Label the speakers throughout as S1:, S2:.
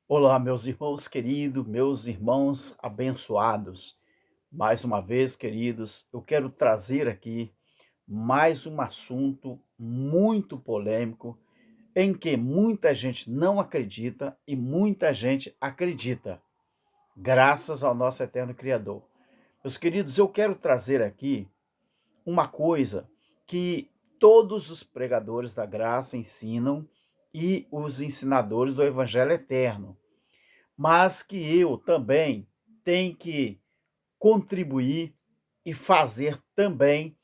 S1: Olá, meus irmãos queridos, meus irmãos abençoados. Mais uma vez, queridos, eu quero trazer aqui mais um assunto muito polêmico em que muita gente não acredita e muita gente acredita, graças ao nosso eterno Criador. Meus queridos, eu quero trazer aqui uma coisa que todos os pregadores da graça ensinam e os ensinadores do Evangelho eterno, mas que eu também tenho que contribuir e fazer também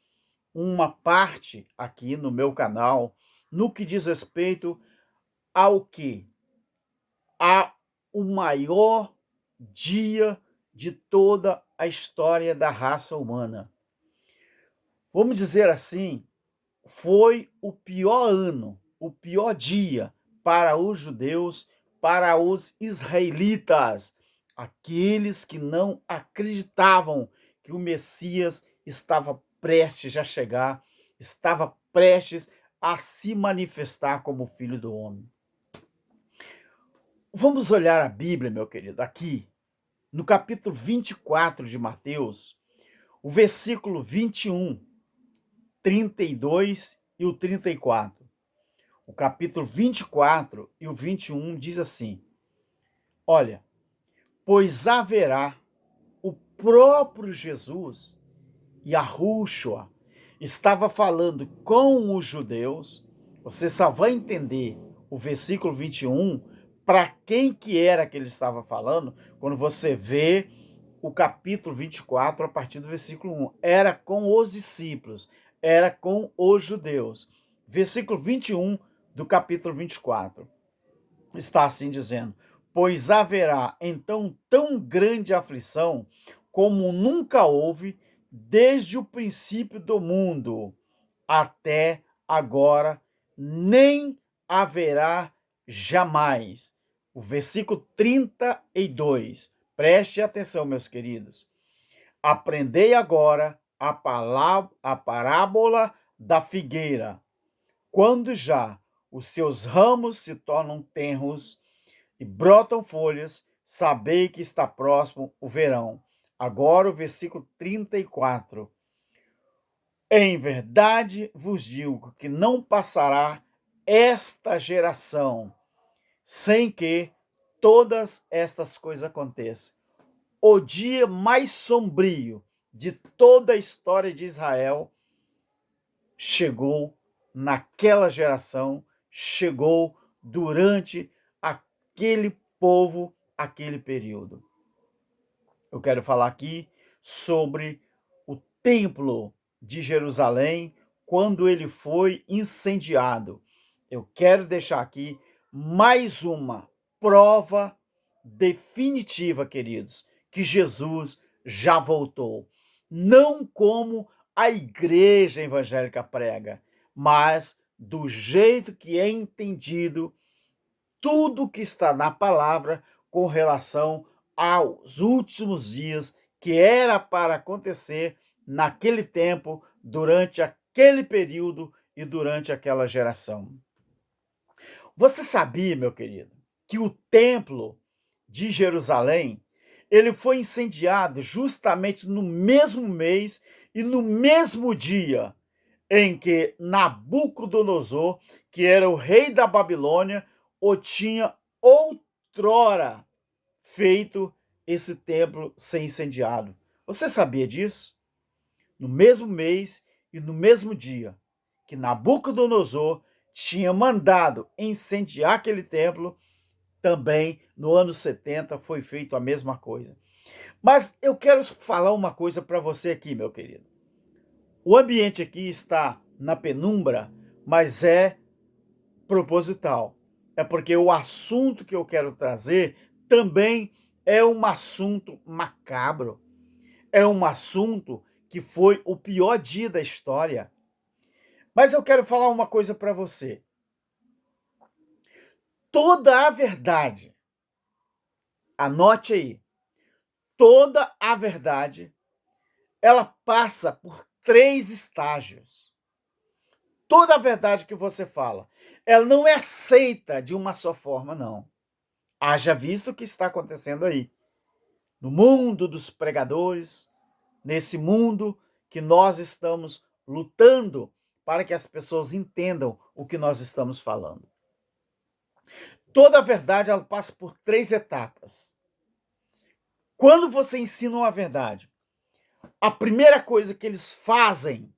S1: uma parte aqui no meu canal no que diz respeito ao que? A o maior dia de toda a história da raça humana. Vamos dizer assim, foi o pior ano, o pior dia para os judeus, para os israelitas, aqueles que não acreditavam que o Messias estava prestes a chegar, estava prestes a se manifestar como filho do homem. Vamos olhar a Bíblia, meu querido, aqui no capítulo 24 de Mateus, o versículo 21, 32 e o 34. O capítulo 24 e o 21 diz assim: Olha, pois haverá o próprio Jesus, Yahushua, estava falando com os judeus. Você só vai entender o versículo 21 para quem que era que ele estava falando quando você vê o capítulo 24 a partir do versículo 1. Era com os discípulos, era com os judeus. Versículo 21 do capítulo 24 está assim dizendo: Pois haverá então tão grande aflição como nunca houve desde o princípio do mundo até agora, nem haverá jamais. O versículo 32. Preste atenção, meus queridos. Aprendei agora a parábola da figueira. Quando já os seus ramos se tornam tenros e brotam folhas, sabei que está próximo o verão. Agora o versículo 34. Em verdade vos digo que não passará esta geração sem que todas estas coisas aconteçam. O dia mais sombrio de toda a história de Israel chegou naquela geração, chegou durante aquele povo, aquele período. Eu quero falar aqui sobre o templo de Jerusalém, quando ele foi incendiado. Eu quero deixar aqui mais uma prova definitiva, queridos, que Jesus já voltou. Não como a igreja evangélica prega, mas do jeito que é entendido tudo que está na palavra com relação aos últimos dias que era para acontecer naquele tempo, durante aquele período e durante aquela geração. Você sabia, meu querido, que o templo de Jerusalém, ele foi incendiado justamente no mesmo mês e no mesmo dia em que Nabucodonosor, que era o rei da Babilônia, o tinha outrora feito esse templo ser incendiado. Você sabia disso? No mesmo mês e no mesmo dia que Nabucodonosor tinha mandado incendiar aquele templo, também no ano 70 foi feito a mesma coisa. Mas eu quero falar uma coisa para você aqui, meu querido. O ambiente aqui está na penumbra, mas é proposital. É porque o assunto que eu quero trazer também é um assunto macabro. É um assunto que foi o pior dia da história. Mas eu quero falar uma coisa para você. Toda a verdade, anote aí, toda a verdade, ela passa por 3 estágios. Toda a verdade que você fala, ela não é aceita de uma só forma, não. Haja visto o que está acontecendo aí. No mundo dos pregadores, nesse mundo que nós estamos lutando para que as pessoas entendam o que nós estamos falando. Toda a verdade ela passa por 3 etapas. Quando você ensina uma verdade, a primeira coisa que eles fazem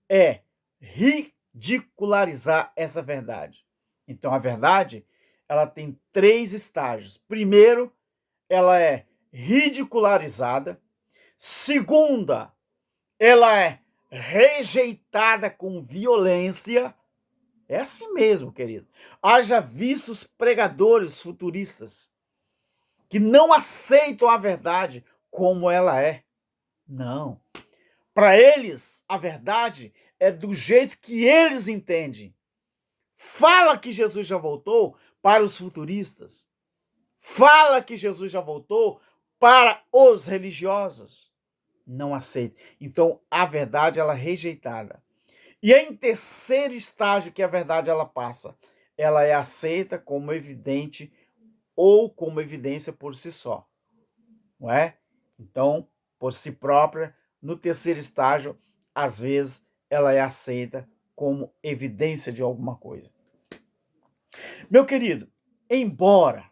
S1: é ridicularizar essa verdade. Então a verdade, ela tem 3 estágios. Primeiro, ela é ridicularizada. Segunda, ela é rejeitada com violência. É assim mesmo, querido. Haja visto os pregadores futuristas que não aceitam a verdade como ela é. Não. Para eles, a verdade é do jeito que eles entendem. Fala que Jesus já voltou para os futuristas. Fala que Jesus já voltou para os religiosos. Não aceita. Então, a verdade ela é rejeitada. E em terceiro estágio que a verdade ela passa, ela é aceita como evidente ou como evidência por si só, não é? Então, por si própria, no terceiro estágio, às vezes ela é aceita como evidência de alguma coisa. Meu querido, embora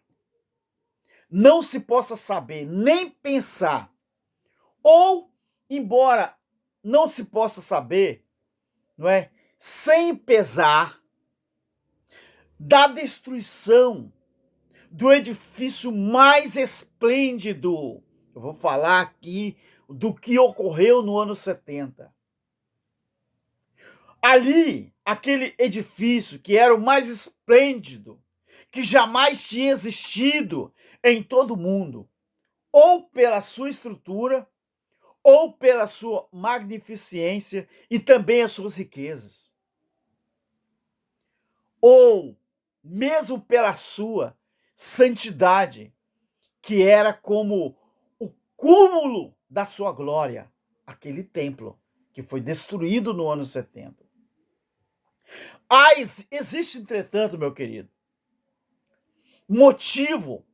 S1: não se possa saber nem pensar, ou embora não se possa saber, não é? Sem pesar da destruição do edifício mais esplêndido. Eu vou falar aqui do que ocorreu no ano 70. Ali, aquele edifício que era o mais esplêndido, que jamais tinha existido em todo o mundo, ou pela sua estrutura, ou pela sua magnificência e também as suas riquezas, ou mesmo pela sua santidade, que era como o cúmulo da sua glória, aquele templo que foi destruído no ano 70. Existe, entretanto, meu querido, motivo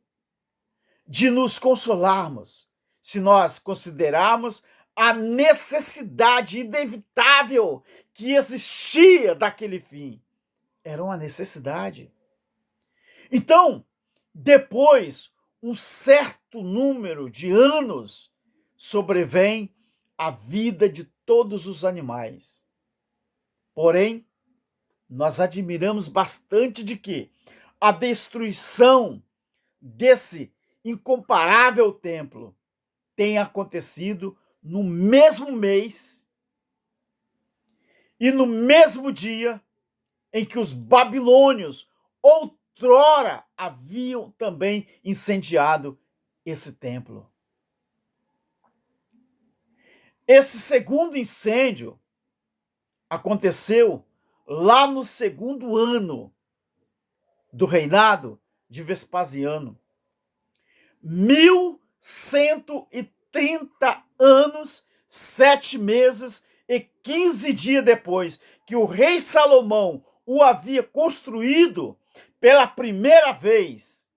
S1: de nos consolarmos se nós considerarmos a necessidade inevitável que existia daquele fim. Era uma necessidade. Então, depois, um certo número de anos sobrevém a vida de todos os animais. Porém, nós admiramos bastante de que a destruição desse incomparável templo tenha acontecido no mesmo mês e no mesmo dia em que os babilônios outrora haviam também incendiado esse templo. Esse segundo incêndio aconteceu lá no segundo ano do reinado de Vespasiano. 1130 anos, 7 meses e 15 dias depois que o rei Salomão o havia construído pela primeira vez.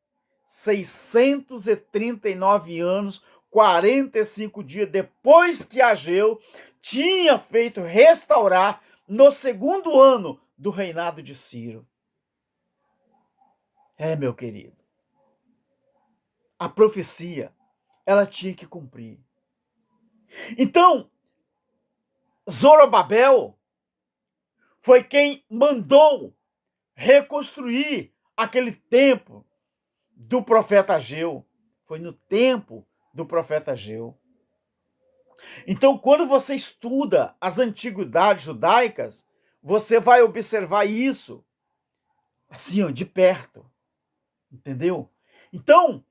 S1: 639 anos, 45 dias depois que Ageu tinha feito restaurar no segundo ano do reinado de Ciro. Meu querido, a profecia, ela tinha que cumprir. Então, Zorobabel foi quem mandou reconstruir aquele templo do profeta Ageu. Foi no tempo do profeta Ageu. Então, quando você estuda as antiguidades judaicas, você vai observar isso assim, ó, de perto. Entendeu? Então,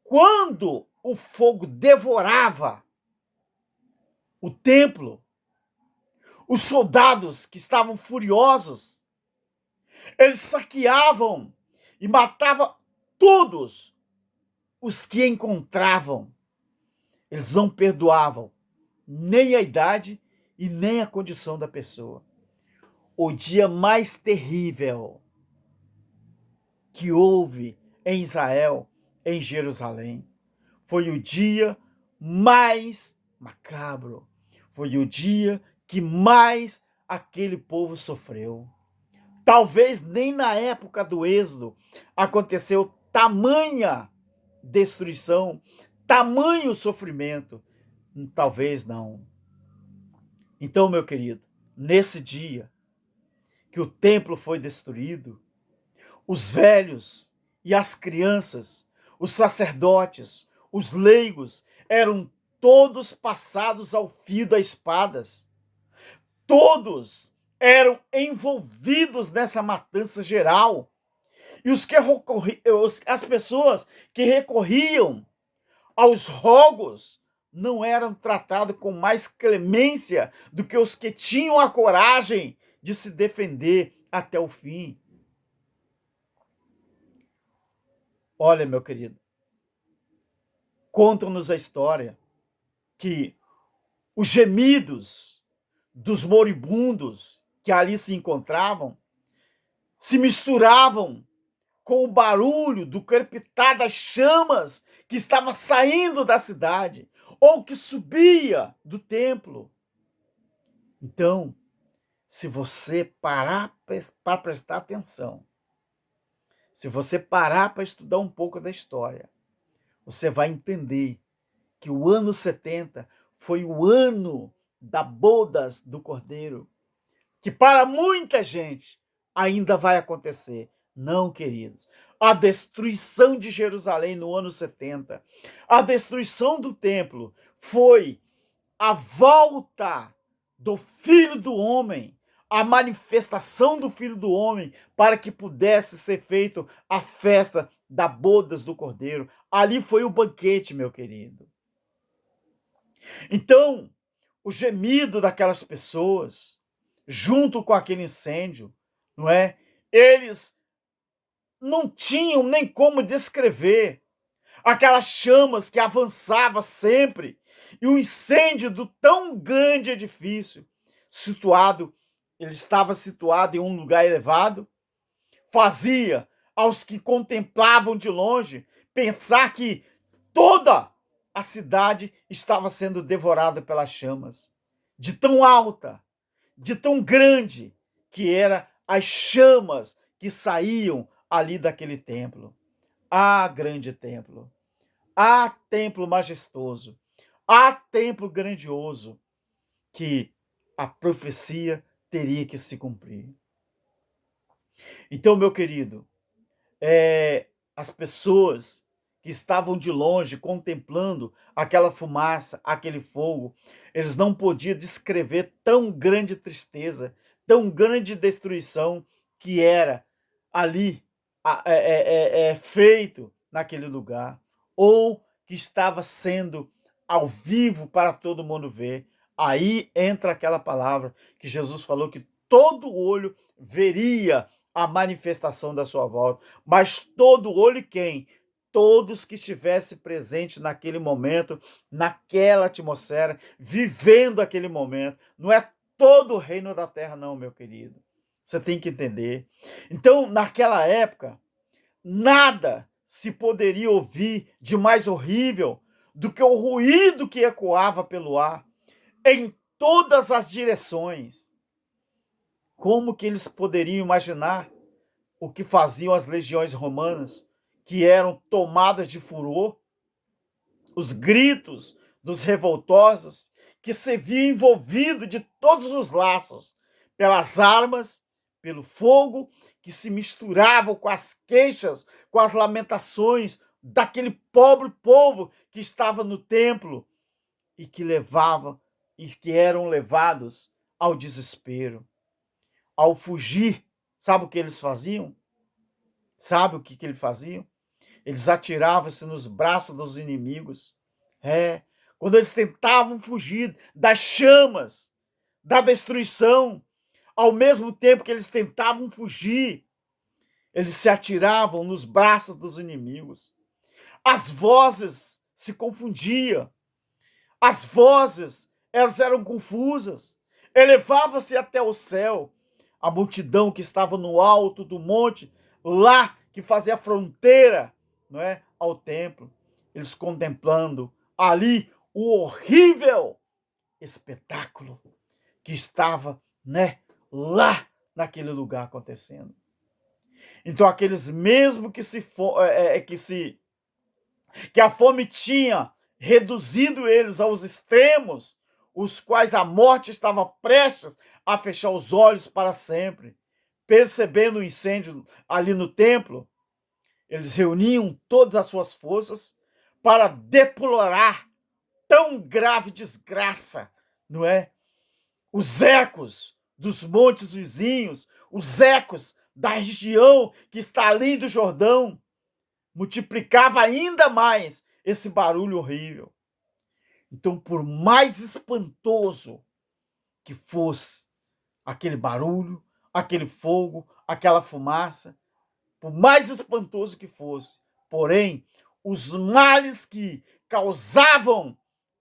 S1: quando o fogo devorava o templo, os soldados que estavam furiosos, eles saqueavam e matavam todos os que encontravam. Eles não perdoavam nem a idade e nem a condição da pessoa. O dia mais terrível que houve em Israel em Jerusalém. Foi o dia mais macabro. Foi o dia que mais aquele povo sofreu. Talvez nem na época do Êxodo aconteceu tamanha destruição, tamanho sofrimento. Talvez não. Então, meu querido, nesse dia que o templo foi destruído, os velhos e as crianças, os sacerdotes, os leigos, eram todos passados ao fio das espadas. Todos eram envolvidos nessa matança geral. E as pessoas que recorriam aos rogos não eram tratados com mais clemência do que os que tinham a coragem de se defender até o fim. Olha, meu querido, conta-nos a história que os gemidos dos moribundos que ali se encontravam se misturavam com o barulho do crepitar das chamas que estava saindo da cidade ou que subia do templo. Então, se você parar para prestar atenção, se você parar para estudar um pouco da história, você vai entender que o ano 70 foi o ano das bodas do Cordeiro, que para muita gente ainda vai acontecer. Não, queridos. A destruição de Jerusalém no ano 70, a destruição do templo foi a volta do Filho do Homem, a manifestação do Filho do Homem para que pudesse ser feito a festa das bodas do Cordeiro. Ali foi o banquete, meu querido. Então, o gemido daquelas pessoas, junto com aquele incêndio, não é? Eles não tinham nem como descrever aquelas chamas que avançava sempre e o incêndio do tão grande edifício ele estava situado em um lugar elevado, fazia aos que contemplavam de longe pensar que toda a cidade estava sendo devorada pelas chamas, de tão alta, de tão grande que eram as chamas que saíam ali daquele templo. Ah, grande templo! Ah, templo majestoso! Ah, templo grandioso! Que a profecia teria que se cumprir. Então, meu querido, as pessoas que estavam de longe contemplando aquela fumaça, aquele fogo, eles não podiam descrever tão grande tristeza, tão grande destruição que era ali feito naquele lugar, ou que estava sendo ao vivo para todo mundo ver. Aí entra aquela palavra que Jesus falou que todo olho veria a manifestação da sua volta. Mas todo olho quem? Todos que estivessem presentes naquele momento, naquela atmosfera, vivendo aquele momento. Não é todo o reino da terra, não, meu querido. Você tem que entender. Então, naquela época, nada se poderia ouvir de mais horrível do que o ruído que ecoava pelo ar em todas as direções. Como que eles poderiam imaginar o que faziam as legiões romanas, que eram tomadas de furor? Os gritos dos revoltosos, que se viam envolvidos de todos os laços, pelas armas, pelo fogo, que se misturavam com as queixas, com as lamentações daquele pobre povo que estava no templo e que eram levados ao desespero. Ao fugir, sabe o que eles faziam? Sabe o que eles faziam? Eles atiravam-se nos braços dos inimigos. Quando eles tentavam fugir das chamas, da destruição, ao mesmo tempo que eles tentavam fugir, eles se atiravam nos braços dos inimigos. As vozes se confundiam. As vozes, elas eram confusas. Elevava-se até o céu a multidão que estava no alto do monte, lá que fazia a fronteira não é, ao templo, eles contemplando ali o horrível espetáculo que estava, né, lá naquele lugar acontecendo. Então aqueles mesmo que a fome tinha reduzido eles aos extremos, os quais a morte estava prestes a fechar os olhos para sempre, percebendo o incêndio ali no templo, eles reuniam todas as suas forças para deplorar tão grave desgraça, não é? Os ecos dos montes vizinhos, os ecos da região que está além do Jordão, multiplicava ainda mais esse barulho horrível. Então, por mais espantoso que fosse aquele barulho, aquele fogo, aquela fumaça, por mais espantoso que fosse, porém, os males que causavam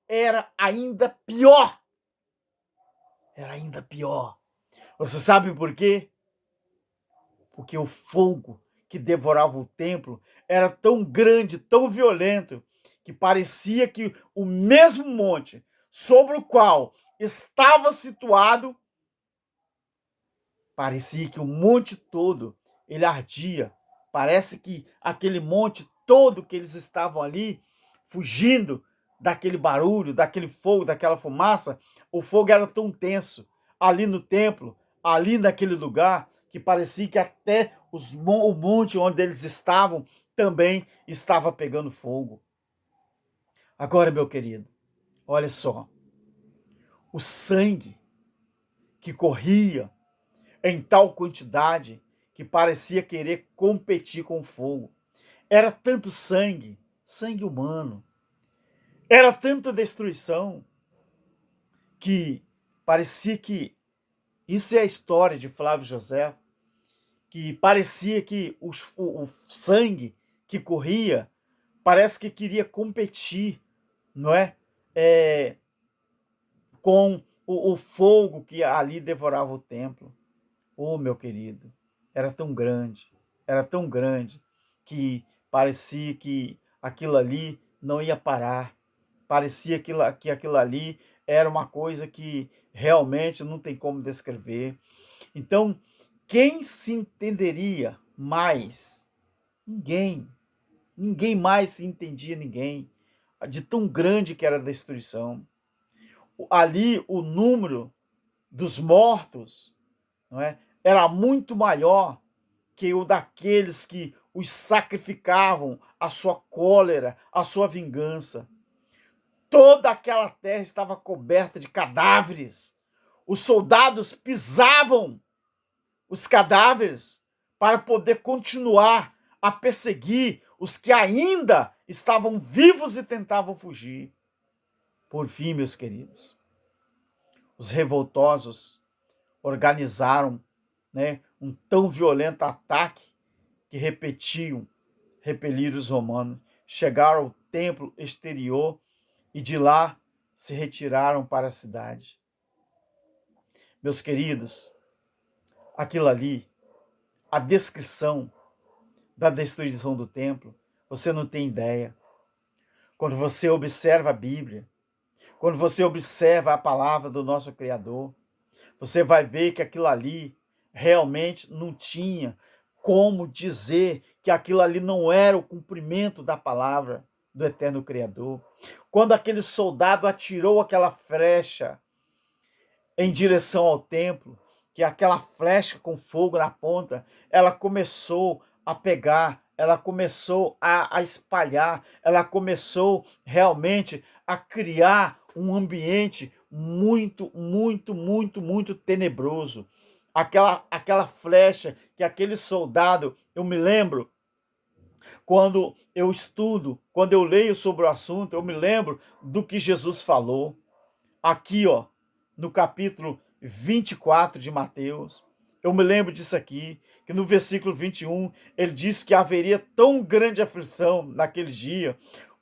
S1: era ainda pior. Era ainda pior. Você sabe por quê? Porque o fogo que devorava o templo era tão grande, tão violento, que parecia que o mesmo monte sobre o qual estava situado, parecia que o monte todo ele ardia. Parece que aquele monte todo que eles estavam ali, fugindo daquele barulho, daquele fogo, daquela fumaça, o fogo era tão tenso ali no templo, ali naquele lugar, que parecia que até o monte onde eles estavam também estava pegando fogo. Agora, meu querido, olha só, o sangue que corria em tal quantidade que parecia querer competir com o fogo. Era tanto sangue, sangue humano, era tanta destruição que parecia que, isso é a história de Flávio José, que parecia que o sangue que corria parece que queria competir, não é? Com o fogo que ali devorava o templo. Oh, meu querido, era tão grande, que parecia que aquilo ali não ia parar. Parecia que aquilo ali era uma coisa que realmente não tem como descrever. Então, quem se entenderia mais? Ninguém. Ninguém mais se entendia ninguém. De tão grande que era a destruição. Ali, o número dos mortos, não é, era muito maior que o daqueles que os sacrificavam à sua cólera, à sua vingança. Toda aquela terra estava coberta de cadáveres. Os soldados pisavam os cadáveres para poder continuar a perseguir os que ainda estavam vivos e tentavam fugir. Por fim, meus queridos, os revoltosos organizaram, né, um tão violento ataque que repelir os romanos, chegaram ao templo exterior e de lá se retiraram para a cidade. Meus queridos, aquilo ali, a descrição da destruição do templo, você não tem ideia. Quando você observa a Bíblia, quando você observa a palavra do nosso Criador, você vai ver que aquilo ali realmente não tinha como dizer que aquilo ali não era o cumprimento da palavra do eterno Criador. Quando aquele soldado atirou aquela flecha em direção ao templo, que aquela flecha com fogo na ponta, ela começou a pegar, ela começou a espalhar, ela começou realmente a criar um ambiente muito, muito, muito, muito tenebroso. Aquela flecha que aquele soldado, eu me lembro, quando eu estudo, quando eu leio sobre o assunto, eu me lembro do que Jesus falou. Aqui, ó, no capítulo 24 de Mateus, eu me lembro disso aqui, que no versículo 21, ele diz que haveria tão grande aflição naquele dia,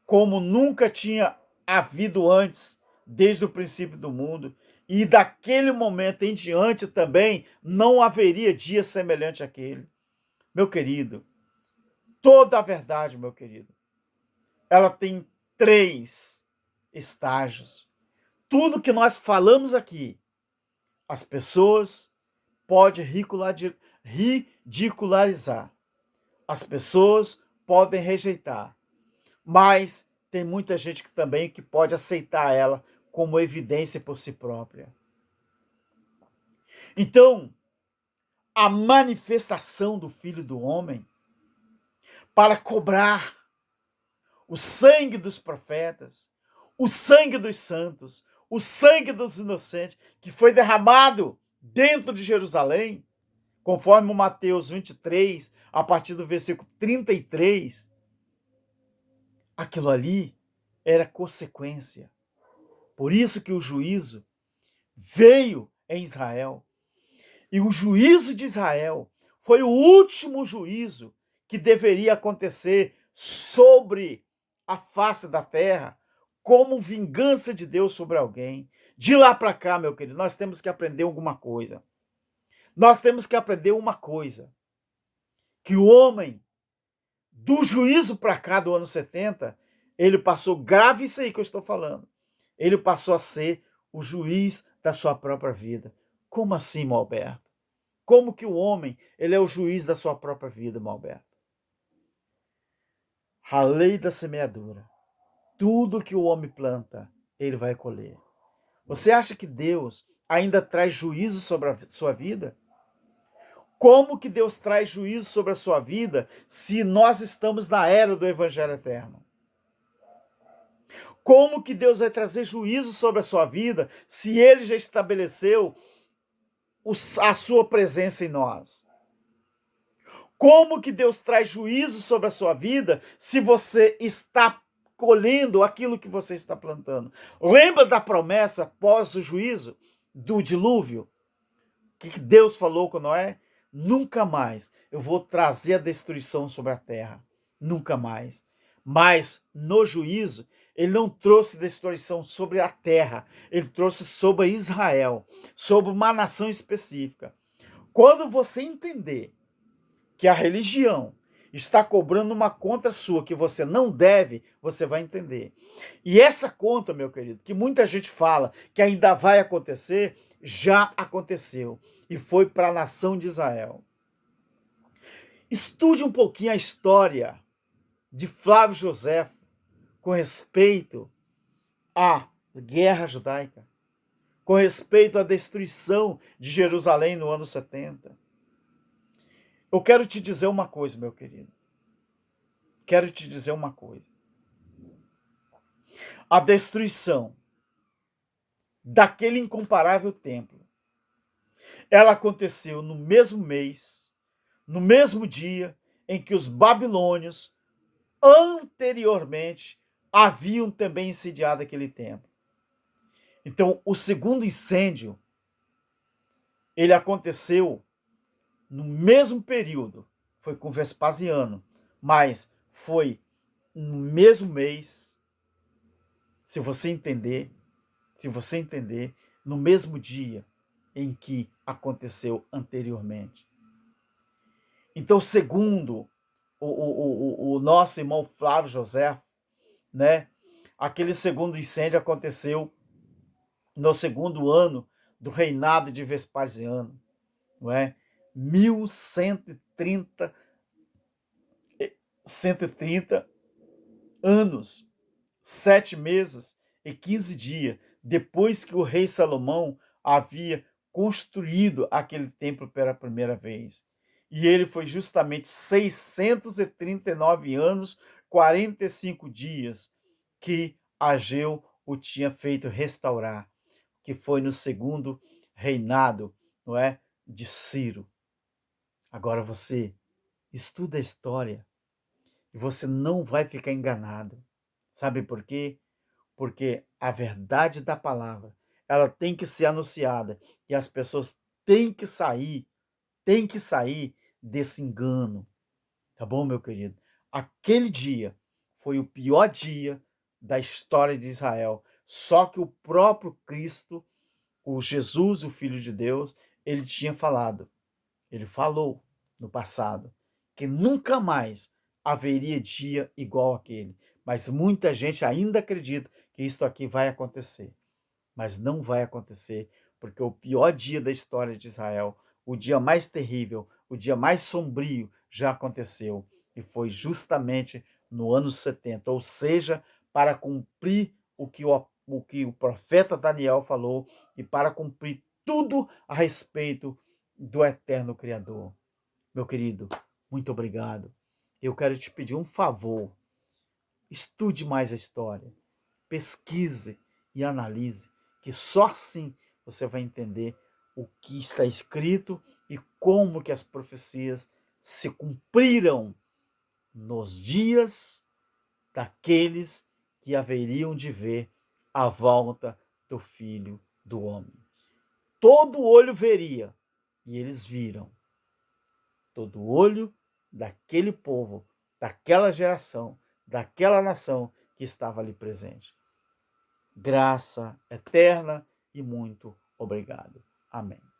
S1: como nunca tinha havido antes, desde o princípio do mundo, e daquele momento em diante também não haveria dia semelhante àquele. Meu querido, Toda a verdade, meu querido, ela tem 3 estágios. Tudo que nós falamos aqui, as pessoas podem ridicularizar. As pessoas podem rejeitar. Mas tem muita gente que também que pode aceitar ela como evidência por si própria. Então, a manifestação do Filho do Homem para cobrar o sangue dos profetas, o sangue dos santos, o sangue dos inocentes, que foi derramado dentro de Jerusalém, conforme Mateus 23, a partir do versículo 33, aquilo ali era consequência. Por isso que o juízo veio em Israel. E o juízo de Israel foi o último juízo que deveria acontecer sobre a face da terra, como vingança de Deus sobre alguém. De lá para cá, meu querido, nós temos que aprender alguma coisa. Nós temos que aprender uma coisa, que o homem, do juízo para cá, do ano 70, ele passou, grave isso aí que eu estou falando, ele passou a ser o juiz da sua própria vida. Como assim, Malberto? Como que o homem, ele é o juiz da sua própria vida, Malberto? A lei da semeadura. Tudo que o homem planta, ele vai colher. Você acha que Deus ainda traz juízo sobre a sua vida? Como que Deus traz juízo sobre a sua vida se nós estamos na era do Evangelho Eterno? Como que Deus vai trazer juízo sobre a sua vida se Ele já estabeleceu a sua presença em nós? Como que Deus traz juízo sobre a sua vida se você está colhendo aquilo que você está plantando? Lembra da promessa pós o juízo do dilúvio? O que Deus falou com Noé? Nunca mais eu vou trazer a destruição sobre a terra. Nunca mais. Mas no juízo, ele não trouxe destruição sobre a terra. Ele trouxe sobre Israel, sobre uma nação específica. Quando você entender que a religião está cobrando uma conta sua que você não deve, você vai entender. E essa conta, meu querido, que muita gente fala que ainda vai acontecer, já aconteceu e foi para a nação de Israel. Estude um pouquinho a história de Flávio Joséfo com respeito à guerra judaica, com respeito à destruição de Jerusalém no ano 70. Eu quero te dizer uma coisa, meu querido. Quero te dizer uma coisa. A destruição daquele incomparável templo, ela aconteceu no mesmo mês, no mesmo dia em que os babilônios anteriormente haviam também incendiado aquele templo. Então, o segundo incêndio, ele aconteceu no mesmo período, foi com Vespasiano, mas foi no mesmo mês, se você entender, no mesmo dia em que aconteceu anteriormente. Então, segundo o nosso irmão Flávio José, né, aquele segundo incêndio aconteceu no segundo ano do reinado de Vespasiano, não é? 1130 anos, 7 meses e 15 dias depois que o rei Salomão havia construído aquele templo pela primeira vez. E ele foi justamente 639 anos, 45 dias que Ageu o tinha feito restaurar, que foi no segundo reinado, não é, de Ciro. Agora você estuda a história e você não vai ficar enganado. Sabe por quê? Porque a verdade da palavra, ela tem que ser anunciada e as pessoas têm que sair desse engano. Tá bom, meu querido? Aquele dia foi o pior dia da história de Israel. Só que o próprio Cristo, o Jesus, o Filho de Deus, ele tinha falado. Ele falou no passado que nunca mais haveria dia igual aquele. Mas muita gente ainda acredita que isso aqui vai acontecer. Mas não vai acontecer, porque o pior dia da história de Israel, o dia mais terrível, o dia mais sombrio já aconteceu. E foi justamente no ano 70, ou seja, para cumprir o que o profeta Daniel falou e para cumprir tudo a respeito do eterno Criador. Meu querido, muito obrigado. Eu quero te pedir um favor. Estude mais a história, pesquise e analise, que só assim você vai entender o que está escrito e como que as profecias se cumpriram nos dias daqueles que haveriam de ver a volta do Filho do Homem. Todo olho veria, e eles viram. Todo olho daquele povo, daquela geração, daquela nação que estava ali presente. Graça eterna e muito obrigado. Amém.